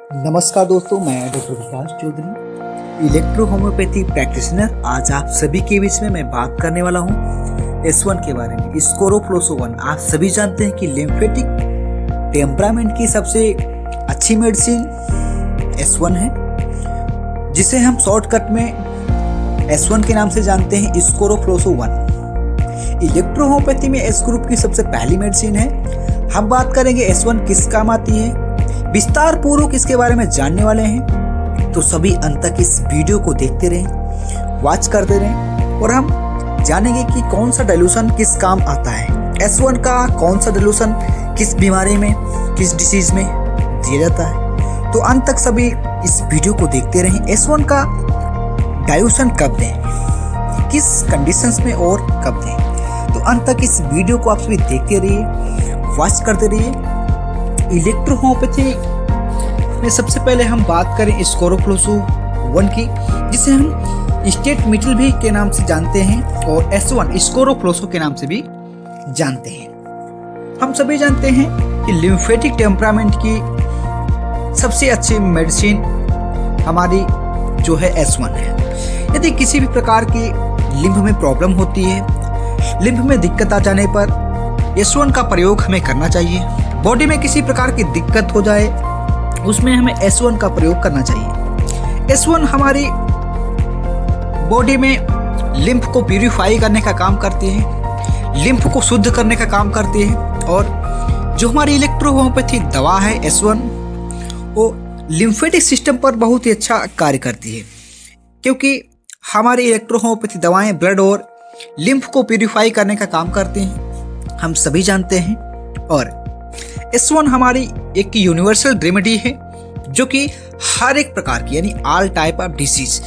नमस्कार दोस्तों, मैं डॉक्टर विकास चौधरी, इलेक्ट्रो होम्योपैथी प्रैक्टिशनर। आज आप सभी के बीच में मैं बात करने वाला हूँ S1 के बारे में। स्कोरोफ्लोसो-1 आप सभी जानते हैं कि लिम्फेटिक टेम्परामेंट की सबसे अच्छी मेडिसिन S1 है, जिसे हम शॉर्टकट में S1 के नाम से जानते हैं, स्कोरोफ्लोसो-1। इलेक्ट्रो होम्योपैथी में S ग्रुप की सबसे पहली मेडिसिन है। हम बात करेंगे S1 किस काम आती है, विस्तार पूर्वक इसके बारे में जानने वाले हैं। तो सभी अंत तक इस वीडियो को देखते रहें, वॉच करते रहें और हम जानेंगे कि कौन सा डाइल्यूशन किस काम आता है। S1 का कौन सा डाइल्यूशन किस बीमारी में, किस डिसीज में दिया जाता है। तो अंत तक सभी इस वीडियो को देखते रहें। S1 का डाइल्यूशन कब दें, किस कंडीशंस में और कब दें। तो अंत तक इस वीडियो को आप सभी देखते रहिए, वॉच करते रहिए। इलेक्ट्रो होम्योपैथी में सबसे पहले हम बात करें स्कोरोफ्लोसो-1 की, जिसे हम स्टेट मिटल भी के नाम से जानते हैं और S1 स्कोरोफ्लोसो के नाम से भी जानते हैं। हम सभी जानते हैं कि लिम्फेटिक टेम्परामेंट की सबसे अच्छी मेडिसिन हमारी जो है S1 है। यदि किसी भी प्रकार की लिम्फ में प्रॉब्लम होती है, लिम्फ में दिक्कत आ जाने पर S1 का प्रयोग हमें करना चाहिए। बॉडी में किसी प्रकार की दिक्कत हो जाए, उसमें हमें S1 का प्रयोग करना चाहिए। S1 हमारी बॉडी में लिम्फ को प्यूरिफाई करने का काम करती है, लिम्फ को शुद्ध करने का काम करती है। और जो हमारी इलेक्ट्रो होम्योपैथी दवा है S1, वो लिम्फेटिक सिस्टम पर बहुत ही अच्छा कार्य करती है, क्योंकि हमारी इलेक्ट्रो होम्योपैथी दवाएं ब्लड और लिम्फ को प्यूरिफाई करने का काम करती हैं, हम सभी जानते हैं। और S1 हमारी एक यूनिवर्सल रेमेडी है, जो कि हर एक प्रकार की यानी ऑल टाइप ऑफ डिसीज,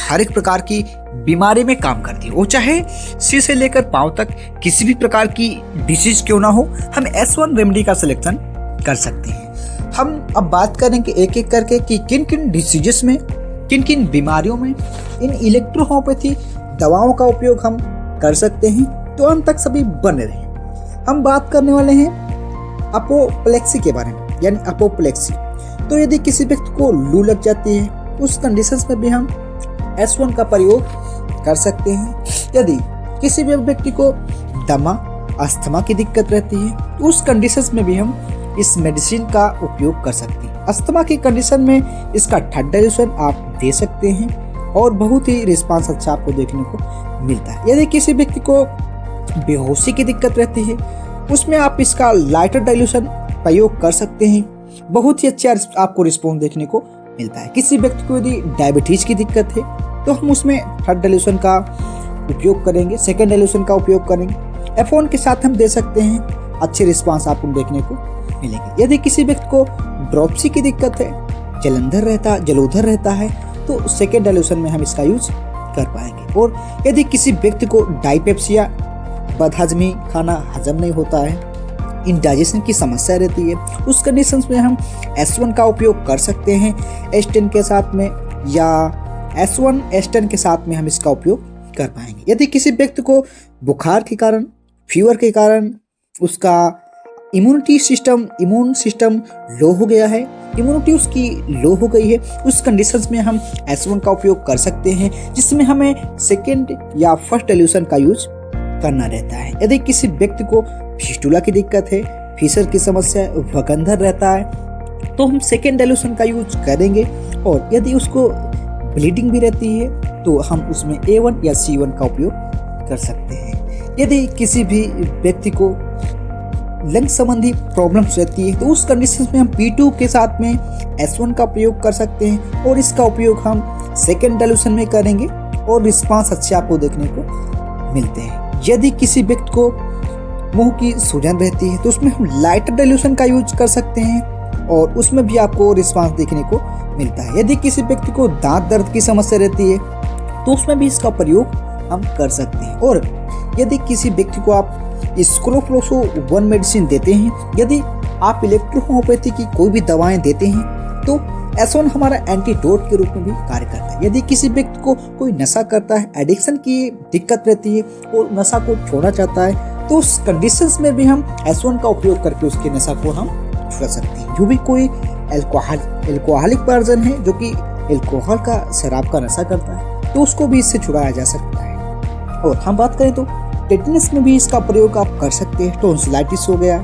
हर एक प्रकार की बीमारी में काम करती है। वो चाहे सिर से लेकर पांव तक किसी भी प्रकार की डिसीज क्यों ना हो, हम S1 रेमेडी का सिलेक्शन कर सकते हैं। हम अब बात करेंगे एक एक करके कि किन किन डिसीजेस में, किन किन बीमारियों में इन इलेक्ट्रो होम्योपैथी दवाओं का उपयोग हम कर सकते हैं। तो अंत तक सभी बने रहें। हम बात करने वाले हैं अपोप्लेक्सी के बारे में, यानी अपोप्लेक्सी। तो यदि किसी व्यक्ति को लू लग जाती है, उस कंडीशंस में भी हम S1 का प्रयोग कर सकते हैं। यदि किसी भी व्यक्ति को दमा, अस्थमा की दिक्कत रहती है, तो उस कंडीशंस में भी हम इस मेडिसिन का उपयोग कर सकते हैं। अस्थमा की कंडीशन में इसका थर्ड डाइल्यूशन आप दे सकते हैं और बहुत ही रिस्पांस अच्छा आपको देखने को मिलता है। यदि किसी व्यक्ति को बेहोशी की दिक्कत रहती है, उसमें आप इसका लाइटर डाइल्यूशन प्रयोग कर सकते हैं, बहुत ही अच्छा आपको रिस्पॉन्स देखने को मिलता है। किसी व्यक्ति को यदि डायबिटीज की दिक्कत है, तो हम उसमें थर्ड डाइल्यूशन का उपयोग करेंगे, सेकेंड डाइल्यूशन का उपयोग करेंगे। F1 के साथ हम दे सकते हैं, अच्छे रिस्पॉन्स आपको देखने को मिलेंगे। यदि किसी व्यक्ति को ड्रॉप्सी की दिक्कत है, जलोदर रहता है, तो सेकेंड डाइल्यूशन में हम इसका यूज कर पाएंगे। और यदि किसी व्यक्ति को डायपेप्सिया, बदहजमी, खाना हजम नहीं होता है, इंडाइजेशन की समस्या रहती है, उस कंडीशंस में हम S1 का उपयोग कर सकते हैं S10 के साथ में, या S1 S10 के साथ में हम इसका उपयोग कर पाएंगे। यदि किसी व्यक्ति को बुखार के कारण, फीवर के कारण उसका इम्यून सिस्टम लो हो गया है, इम्यूनिटी उसकी लो हो गई है, उस कंडीशंस में हम S1 का उपयोग कर सकते हैं, जिसमें हमें सेकेंड या फर्स्ट डाइल्यूशन का यूज करना रहता है। यदि किसी व्यक्ति को फिस्टुला की दिक्कत है, फिशर की समस्या, वगंधर रहता है, तो हम सेकेंड डाइल्यूशन का यूज करेंगे। और यदि उसको ब्लीडिंग भी रहती है, तो हम उसमें A1 या C1 का उपयोग कर सकते हैं। यदि किसी भी व्यक्ति को लंग संबंधी प्रॉब्लम्स रहती है, तो उस कंडीशन में हम P2 के साथ में S1 का प्रयोग कर सकते हैं और इसका उपयोग हम सेकेंड डाइल्यूशन में करेंगे और रिस्पांस अच्छे आपको देखने को मिलते हैं। यदि किसी व्यक्ति को मुंह की सूजन रहती है, तो उसमें हम लाइटर डाइल्यूशन का यूज कर सकते हैं और उसमें भी आपको रिस्पांस देखने को मिलता है। यदि किसी व्यक्ति को दांत दर्द की समस्या रहती है, तो उसमें भी इसका प्रयोग हम कर सकते हैं। और यदि किसी व्यक्ति को आप स्कोरोफ्लोसो-1 मेडिसिन देते हैं, यदि आप इलेक्ट्रो होम्योपैथी की कोई भी दवाएं देते हैं, तो S1 हमारा एंटीडोट के रूप में भी कार्य करता है। यदि किसी व्यक्ति को कोई नशा करता है, एडिक्शन की दिक्कत रहती है और नशा को छोड़ना चाहता है, तो उस कंडीशंस में भी हम S1 का उपयोग करके उसके नशा को हम छुड़ा सकते हैं। जो भी कोई एल्कोहलिक वर्जन है जो कि एल्कोहल का शराब का नशा करता है, तो उसको भी इससे छुड़ाया जा सकता है। और हम बात करें तो टेटनस में भी इसका प्रयोग आप कर सकते हैं। टॉन्सिलाइटिस हो गया,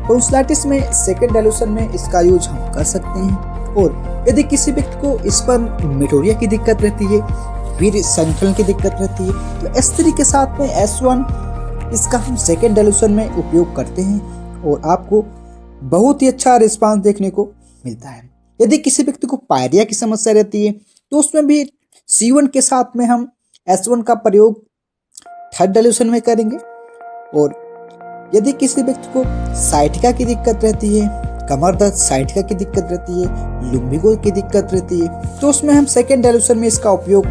टॉन्सिलाइटिस में सेकेंड डाइल्यूशन में इसका यूज हम कर सकते हैं। और यदि किसी व्यक्ति को स्पर्मेटोरिया की दिक्कत रहती है, वीर्य संचलन की दिक्कत रहती है, तो S3 के साथ में S1 इसका हम सेकेंड डाइल्यूशन में उपयोग करते हैं और आपको बहुत ही अच्छा रिस्पांस देखने को मिलता है। यदि किसी व्यक्ति को पायरिया की समस्या रहती है तो उसमें भी C1 के साथ में हम S1 का प्रयोग थर्ड डाइल्यूशन में करेंगे। और यदि किसी व्यक्ति को साइटिका की दिक्कत रहती है, कमर दर्द, साइटिका की दिक्कत रहती है, लुम्बिगो की दिक्कत रहती है, तो उसमें हम सेकेंड डाइल्यूशन में इसका उपयोग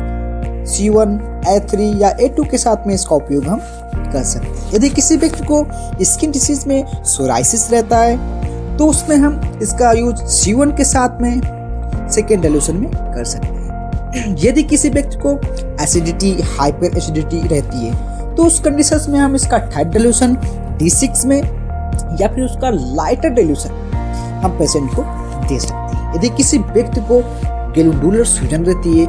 C1, A3 या A2 के साथ में इसका उपयोग हम कर सकते हैं। यदि किसी व्यक्ति को स्किन डिसीज में सोराइसिस रहता है तो उसमें हम इसका यूज C1 के साथ में सेकेंड डाइल्यूशन में कर सकते हैं। यदि किसी व्यक्ति को एसिडिटी, हाइपर एसिडिटी रहती है तो उस कंडीशन में हम इसका थर्ड डाइल्यूशन D6 में या फिर उसका लाइटर डाइल्यूशन हम पेशेंट को दे सकते हैं। यदि किसी व्यक्ति को ग्लैंडुलर सूजन रहती है,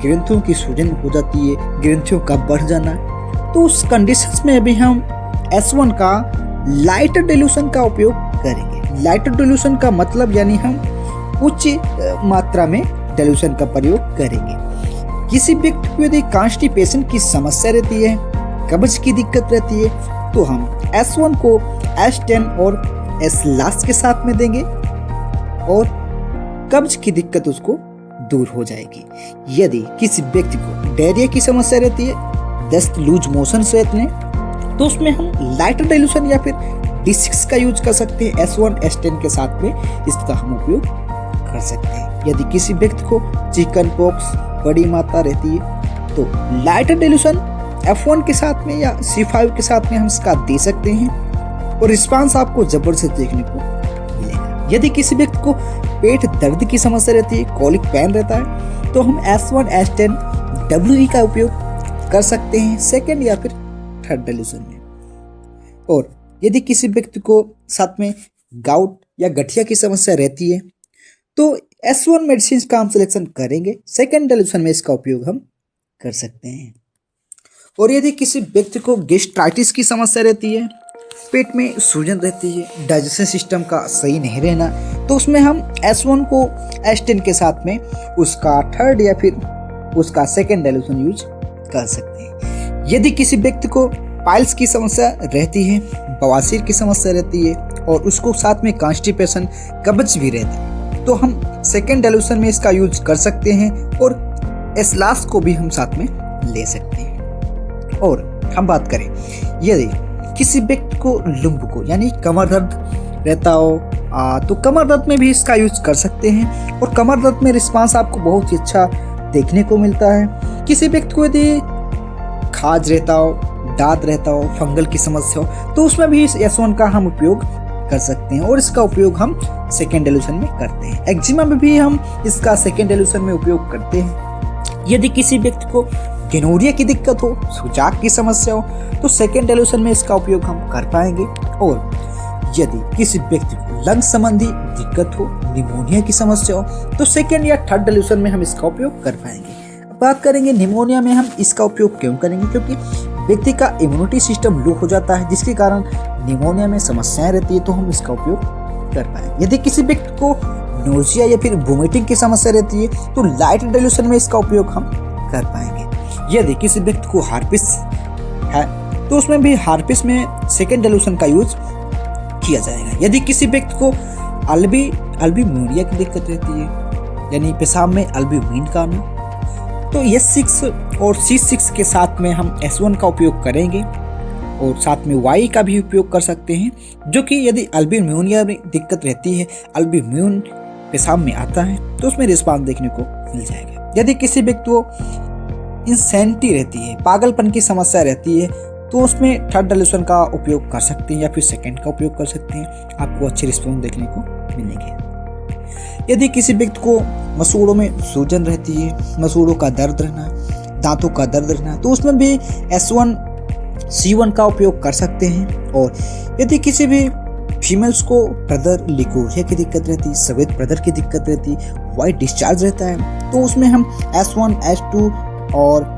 ग्रंथियों की सूजन हो जाती है, ग्रंथियों का बढ़ जाना, तो उस कंडीशंस में भी हम S1 का लाइटर डाइल्यूशन का उपयोग करेंगे। लाइटर डाइल्यूशन का मतलब यानी हम उच्च मात्रा में डाइल्यूशन का प्रयोग करेंगे। किसी व्यक्ति को यदि कॉन्स्टिपेशन की समस्या रहती है, कब्ज की दिक्कत रहती है, तो हम S1 को S10 और S के साथ में देंगे और कब्ज की दिक्कत उसको दूर हो जाएगी। यदि किसी व्यक्ति को डायरिया की समस्या रहती है, दस्त, लूज मोशन रहते हैं, तो उसमें हम लाइटर डाइल्यूशन या फिर D6 का यूज कर सकते हैं। S1, S10 के साथ में इसका हम उपयोग कर सकते हैं। यदि किसी व्यक्ति को चिकन पॉक्स बड़ी मात्रा रहती है तो लाइटर डाइल्यूशन F1 के साथ में या C5 के साथ में हम इसका दे सकते हैं और रिस्पांस आपको जबरदस्त देखने को मिलेगा। यदि किसी व्यक्ति को पेट दर्द की समस्या रहती है, कॉलिक पेन रहता है, तो हम S1, S10 WE का उपयोग कर सकते हैं सेकेंड या फिर थर्ड डाइल्यूशन में। और यदि किसी व्यक्ति को साथ में गाउट या गठिया की समस्या रहती है तो S1 मेडिसिन का हम सिलेक्शन करेंगे, सेकेंड डाइल्यूशन में इसका उपयोग हम कर सकते हैं। और यदि किसी व्यक्ति को गैस्ट्राइटिस की समस्या रहती है, पेट में सूजन रहती है, डाइजेशन सिस्टम का सही नहीं रहना, तो उसमें हम S1 को S10 के साथ में उसका थर्ड या फिर उसका सेकेंड डाइल्यूशन यूज कर सकते हैं। यदि किसी व्यक्ति को पाइल्स की समस्या रहती है, बवासीर की समस्या रहती है और उसको साथ में कॉन्स्टिपेशन, कब्ज भी रहता है, तो हम सेकेंड डाइल्यूशन में इसका यूज कर सकते हैं और S को भी हम साथ में ले सकते हैं। और हम बात करें यदि किसी व्यक्ति को लुम्बिगो यानी कमर दर्द रहता हो तो कमर दर्द में भी इसका यूज कर सकते हैं और कमर दर्द में रिस्पांस आपको बहुत ही अच्छा देखने को मिलता है। किसी व्यक्ति को यदि खाज रहता हो, दाद रहता हो, फंगल की समस्या हो, तो उसमें भी इस S1 का हम उपयोग कर सकते हैं और इसका उपयोग हम सेकेंड डाइल्यूशन में करते हैं। एक्जिमा में भी हम इसका सेकेंड डाइल्यूशन में उपयोग करते हैं। यदि किसी व्यक्ति को गेनोरिया की दिक्कत हो, सुजाक की समस्या हो, तो सेकेंड डाइल्यूशन में इसका उपयोग हम कर पाएंगे। और यदि किसी व्यक्ति को लंग संबंधी दिक्कत हो, निमोनिया की समस्या हो, तो सेकेंड या थर्ड डाइल्यूशन में हम इसका उपयोग कर पाएंगे। बात करेंगे निमोनिया में हम इसका उपयोग क्यों करेंगे, क्योंकि व्यक्ति का इम्यूनिटी सिस्टम लो हो जाता है, जिसके कारण निमोनिया में समस्याएं रहती है, तो हम इसका उपयोग कर पाएंगे। यदि किसी व्यक्ति को नोजिया या फिर वोमिटिंग की समस्या रहती है तो लाइट डाइल्यूशन में इसका उपयोग हम कर पाएंगे। यदि किसी व्यक्ति को हार्पिस है तो उसमें भी हार्पिस में सेकेंड डाइल्यूशन का यूज किया जाएगा। यदि किसी व्यक्ति को अल्बुमिनुरिया की दिक्कत रहती है यानी पेशाब में अल्बुमिन का आना, तो S6 और C6 के साथ में हम S1 का उपयोग करेंगे और साथ में Y का भी उपयोग कर सकते हैं, जो कि यदि अल्बुमिनुरिया में दिक्कत रहती है, अल्बुमिन पेशाब में आता है, तो उसमें रिस्पांस देखने को मिल जाएगा। यदि किसी व्यक्ति को इंसैनिटी रहती है, पागलपन की समस्या रहती है, तो उसमें थर्ड डाइल्यूशन का उपयोग कर सकते हैं या फिर सेकेंड का उपयोग कर सकते हैं, आपको अच्छे रिस्पॉन्स देखने को मिलेंगे। यदि किसी व्यक्ति को मसूड़ों में सूजन रहती है, मसूड़ों का दर्द रहना, दांतों का दर्द रहना, तो उसमें भी S1 C1 का उपयोग कर सकते हैं। और यदि किसी भी फीमेल्स को प्रदर लिकोरिया की दिक्कत रहती है, सफेद प्रदर की दिक्कत रहती है, वाइट डिस्चार्ज रहता है, तो उसमें हम S1 S2 और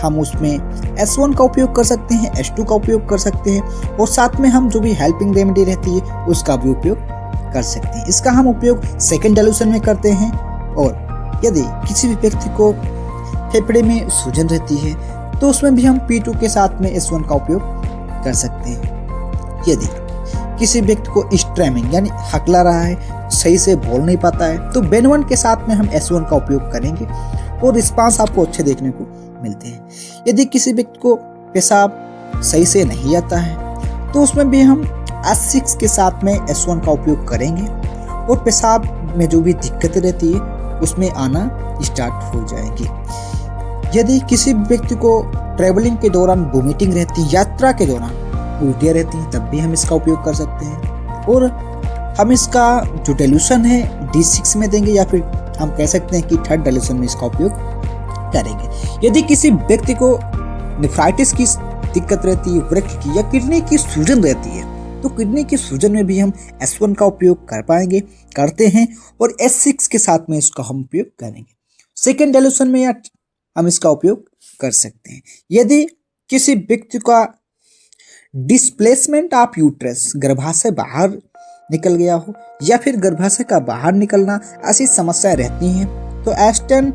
हम उसमें S1 का उपयोग कर सकते हैं, S2 का उपयोग कर सकते हैं और साथ में हम जो भी हेल्पिंग रेमेडी रहती है उसका भी उपयोग कर सकते हैं। इसका हम उपयोग सेकेंड डाइल्यूशन में करते हैं। और यदि किसी भी व्यक्ति को फेफड़े में सूजन रहती है तो उसमें भी हम P2 के साथ में S1 का उपयोग कर सकते हैं। यदि किसी व्यक्ति को स्ट्रेमिंग यानी हकला रहा है, सही से बोल नहीं पाता है, तो बेन1 के साथ में हम S1 का उपयोग करेंगे और रिस्पांस आपको अच्छे देखने को मिलते हैं। यदि किसी व्यक्ति को पेशाब सही से नहीं आता है तो उसमें भी हम S6 के साथ में S1 का उपयोग करेंगे और पेशाब में जो भी दिक्कतें रहती है उसमें आना स्टार्ट हो जाएगी। यदि किसी व्यक्ति को ट्रैवलिंग के दौरान वोमिटिंग रहती है, यात्रा के दौरान उल्टियाँ रहती हैं, तब भी हम इसका उपयोग कर सकते हैं। और हम इसका जो डाइल्यूशन है D6 में देंगे या फिर हम कह सकते हैं कि थर्ड डाइल्यूशन में इसका उपयोग करेंगे। यदि किसी व्यक्ति को नेफ्राइटिस की दिक्कत रहती है, वृक्क की या किडनी की सूजन रहती है, तो किडनी की सूजन में भी हम S1 का उपयोग करते हैं और S6 के साथ में इसका हम उपयोग करेंगे। सेकेंड डाइल्यूशन में या हम इसका उपयोग कर सकते हैं। यदि किसी व्यक्ति का डिस्प्लेसमेंट ऑफ यूट्रस, गर्भाशय बाहर निकल गया हो या फिर गर्भाशय का बाहर निकलना, ऐसी समस्या रहती हैं, तो S10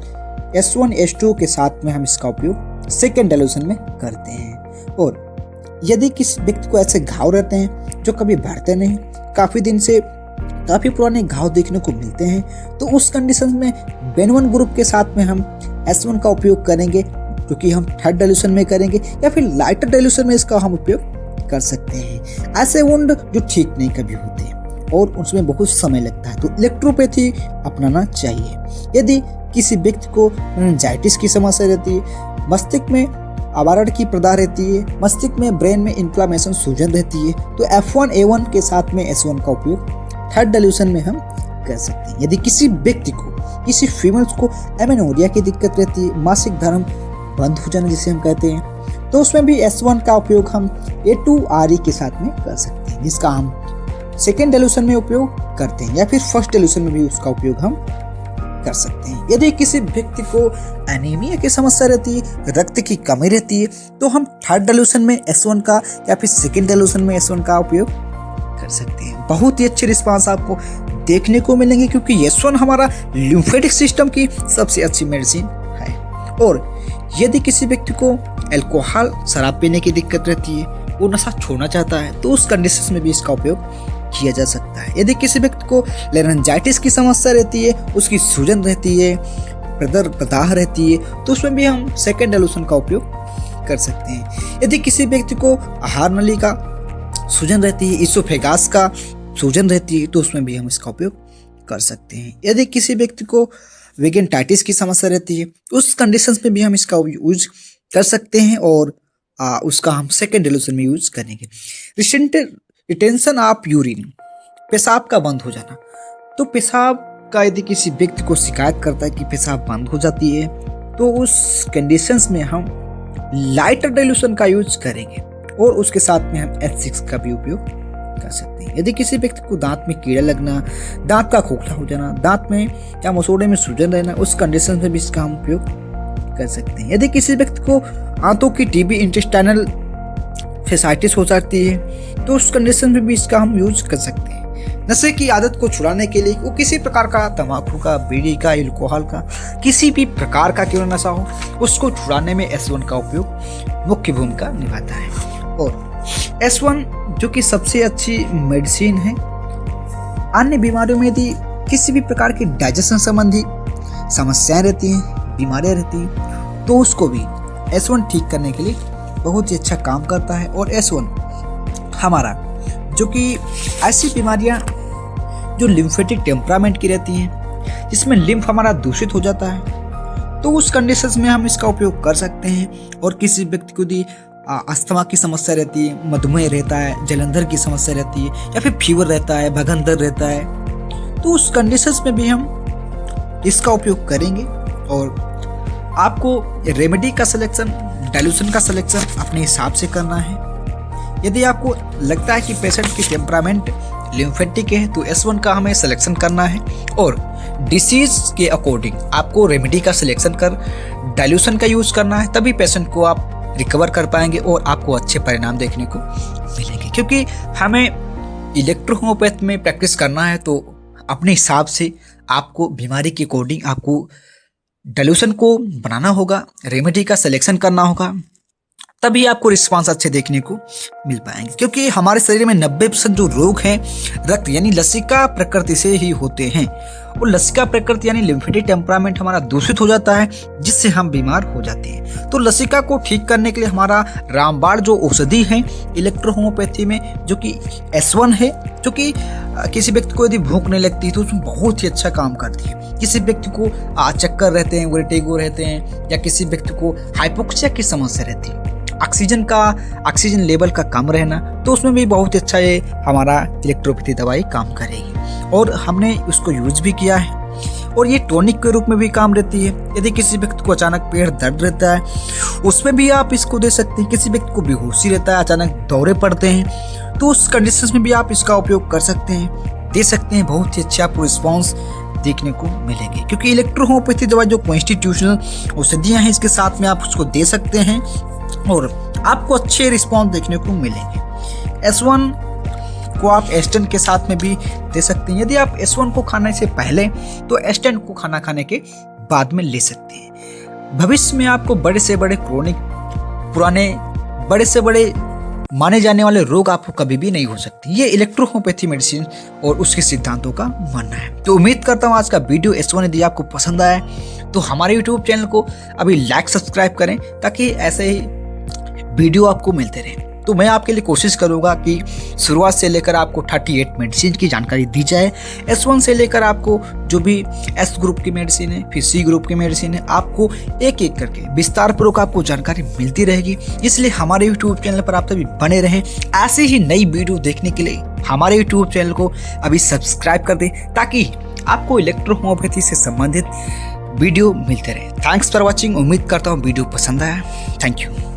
S1 S2 के साथ में हम इसका उपयोग सेकेंड डाइल्यूशन में करते हैं। और यदि किसी व्यक्ति को ऐसे घाव रहते हैं जो कभी भरते नहीं, काफ़ी दिन से काफ़ी पुराने घाव देखने को मिलते हैं, तो उस कंडीशन में बेन1 ग्रुप के साथ में हम S1 का उपयोग करेंगे, जो कि हम थर्ड डाइल्यूशन में करेंगे या फिर लाइटर डाइल्यूशन में इसका हम उपयोग कर सकते हैं। ऐसे वुंड जो ठीक नहीं कभी होते और उसमें बहुत समय लगता है, तो इलेक्ट्रोपैथी अपनाना चाहिए। यदि किसी व्यक्ति को मेनिंजाइटिस की समस्या रहती है, मस्तिष्क में आवारण की प्रदाह रहती है, मस्तिष्क में ब्रेन में इन्फ्लामेशन सूजन रहती है, तो F1A1 के साथ में S1 का उपयोग थर्ड डाइल्यूशन में हम कर सकते हैं। यदि किसी व्यक्ति को, किसी फीमेल्स को एमेनोरिया की दिक्कत रहती है, मासिक धर्म बंद हो जाना जिसे हम कहते हैं, तो उसमें भी S1 का उपयोग हम A2RE के साथ में कर सकते हैं, जिसका हम सेकेंड डाइल्यूशन में उपयोग करते हैं या फिर फर्स्ट डाइल्यूशन में भी उसका उपयोग हम कर सकते हैं। यदि किसी व्यक्ति को एनीमिया की समस्या रहती है, रक्त की कमी रहती है, तो हम थर्ड डाइल्यूशन में S1 का या फिर सेकेंड डाइल्यूशन में S1 का उपयोग कर सकते हैं। बहुत ही अच्छे रिस्पांस आपको देखने को मिलेंगे, क्योंकि S1 हमारा लिम्फेटिक सिस्टम की सबसे अच्छी मेडिसिन है। और यदि किसी व्यक्ति को अल्कोहल, शराब पीने की दिक्कत रहती है, वो नशा छोड़ना चाहता है, तो उस कंडीशन में भी इसका उपयोग किया जा सकता है। यदि किसी व्यक्ति को लेरिंजाइटिस की समस्या रहती है, उसकी सूजन रहती है, प्रदाह रहती है, तो उसमें भी हम सेकेंड डाइल्यूशन का उपयोग कर सकते हैं। यदि किसी व्यक्ति को आहार नली का सूजन रहती है, इसोफेगास का सूजन रहती है, तो उसमें भी हम इसका उपयोग कर सकते हैं। यदि किसी व्यक्ति को वेगेंटाइटिस की समस्या रहती है, उस कंडीशंस में भी हम इसका यूज कर सकते हैं और उसका हम सेकेंड डाइल्यूशन में यूज करेंगे। रिटेंशन ऑफ यूरिन, पेशाब का बंद हो जाना, तो पेशाब का यदि किसी व्यक्ति को शिकायत करता है कि पेशाब बंद हो जाती है, तो उस कंडीशंस में हम लाइटर डाइल्यूशन का यूज करेंगे और उसके साथ में हम H6 का भी उपयोग कर सकते हैं। यदि किसी व्यक्ति को दांत में कीड़ा लगना, दांत का खोखला हो जाना, दांत में या मसोड़े में सूजन रहना, उस कंडीशन में भी इसका हम उपयोग कर सकते हैं। यदि किसी व्यक्ति को आंतों की टीबी, इंटेस्टाइनल फेसाइटिस हो जाती है, तो उस कंडीशन में भी इसका हम यूज कर सकते हैं। नशे की आदत को छुड़ाने के लिए, वो किसी प्रकार का तंबाकू का, बीड़ी का, अल्कोहल का, किसी भी प्रकार का क्यों नशा हो, उसको छुड़ाने में S1 का उपयोग मुख्य भूमिका निभाता है। और S1 जो कि सबसे अच्छी मेडिसिन है, अन्य बीमारियों में यदि किसी भी प्रकार की डाइजेशन संबंधी समस्याएं रहती हैं, बीमारियां रहती हैं, तो उसको भी S1 ठीक करने के लिए बहुत ही अच्छा काम करता है। और S1 हमारा जो कि ऐसी बीमारियां जो लिम्फेटिक टेम्परामेंट की रहती हैं, जिसमें लिम्फ हमारा दूषित हो जाता है, तो उस कंडीशंस में हम इसका उपयोग कर सकते हैं। और किसी व्यक्ति को यदि अस्थमा की समस्या रहती है, मधुमेह रहता है, जलंधर की समस्या रहती है या फिर फीवर रहता है, भगंदर रहता है, तो उस कंडीशंस में भी हम इसका उपयोग करेंगे। और आपको रेमेडी का सिलेक्शन, डाइल्यूशन का सिलेक्शन अपने हिसाब से करना है। यदि आपको लगता है कि पेशेंट की टेम्परामेंट लिम्फेटिक है तो S1 का हमें सिलेक्शन करना है और डिसीज के अकॉर्डिंग आपको रेमेडी का सिलेक्शन कर डाइल्यूशन का यूज़ करना है, तभी पेशेंट को आप रिकवर कर पाएंगे और आपको अच्छे परिणाम देखने को मिलेंगे। क्योंकि हमें इलेक्ट्रोहोम्योपैथ में प्रैक्टिस करना है तो अपने हिसाब से आपको बीमारी के अकॉर्डिंग आपको डाइल्यूशन को बनाना होगा, रेमेडी का सिलेक्शन करना होगा, तभी आपको रिस्पांस अच्छे देखने को मिल पाएंगे। क्योंकि हमारे शरीर में 90% जो रोग हैं रक्त यानी लसिका प्रकृति से ही होते हैं और लसिका प्रकृति यानी लिम्फेटिक टेम्परामेंट हमारा दूषित हो जाता है, जिससे हम बीमार हो जाते हैं। तो लसिका को ठीक करने के लिए हमारा रामबाण जो औषधि है इलेक्ट्रोहोम्योपैथी में, जो कि S1 है, जो कि किसी व्यक्ति को यदि भूख नहीं लगती तो उसमें बहुत ही अच्छा काम करती है। किसी व्यक्ति को चक्कर रहते हैं, वर्टिगो रहते हैं, या किसी व्यक्ति को हाइपोक्सिया की समस्या रहती है, ऑक्सीजन लेवल का कम रहना, तो उसमें भी बहुत ही अच्छा ये हमारा इलेक्ट्रोपैथी दवाई काम करेगी और हमने उसको यूज भी किया है। और ये टॉनिक के रूप में भी काम रहती है। यदि किसी व्यक्ति को अचानक पेट दर्द रहता है उसमें भी आप इसको दे सकते हैं। किसी व्यक्ति को बेहोशी रहता है, अचानक दौरे पड़ते हैं, तो उस कंडीशन में भी आप इसका उपयोग कर सकते हैं, दे सकते हैं। बहुत ही अच्छा आपको रिस्पॉन्स देखने को मिलेंगे। क्योंकि इलेक्ट्रोहोम्योपैथी दवाई जो कॉन्स्टिट्यूशनल औषधियाँ हैं इसके साथ में आप उसको दे सकते हैं और आपको अच्छे रिस्पॉन्स देखने को मिलेंगे। S1 को आप S10 के साथ में भी दे सकते हैं। यदि आप S1 को खाने से पहले तो S10 को खाना खाने के बाद में ले सकते हैं। भविष्य में आपको बड़े से बड़े क्रोनिक पुराने बड़े से बड़े माने जाने वाले रोग आपको कभी भी नहीं हो सकते। ये इलेक्ट्रोहोम्योपैथी मेडिसिन और उसके सिद्धांतों का मानना है। तो उम्मीद करता हूँ आज का वीडियो S1 यदि आपको पसंद आया तो हमारे YouTube चैनल को अभी लाइक सब्सक्राइब करें ताकि ऐसे ही वीडियो आपको मिलते रहे। तो मैं आपके लिए कोशिश करूंगा कि शुरुआत से लेकर आपको 38 मेडिसिन की जानकारी दी जाए। S1 से लेकर आपको जो भी S ग्रुप की मेडिसिन है, फिर C ग्रुप की मेडिसिन है, आपको एक एक करके विस्तार पूर्वक आपको जानकारी मिलती रहेगी। इसलिए हमारे YouTube चैनल पर आप सभी बने रहें। ऐसे ही नई वीडियो देखने के लिए हमारे YouTube चैनल को अभी सब्सक्राइब कर दें ताकि आपको इलेक्ट्रोहोम्योपैथी से संबंधित वीडियो मिलते रहे। Thanks for watching. उम्मीद करता हूँ वीडियो पसंद आया। Thank you.